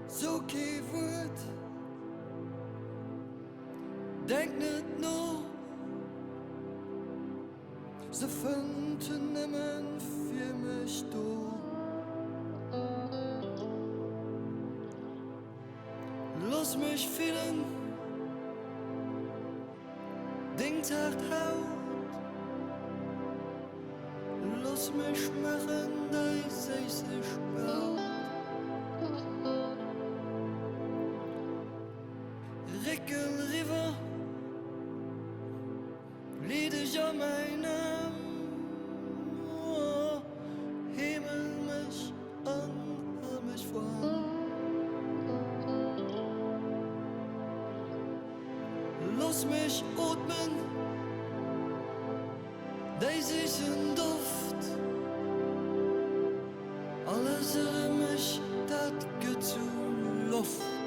so kein Wort. Denk nicht nur, sie finden nimmer für mich da. Lass mich fühlen, den Tag haut. Lass mich machen, dass ich sich baut. Rickel River, lied ich an meinem Himmel mich an, hör mich vor. Lass mich atmen, der süßen Duft. Alles in mich, das geht zu Luft.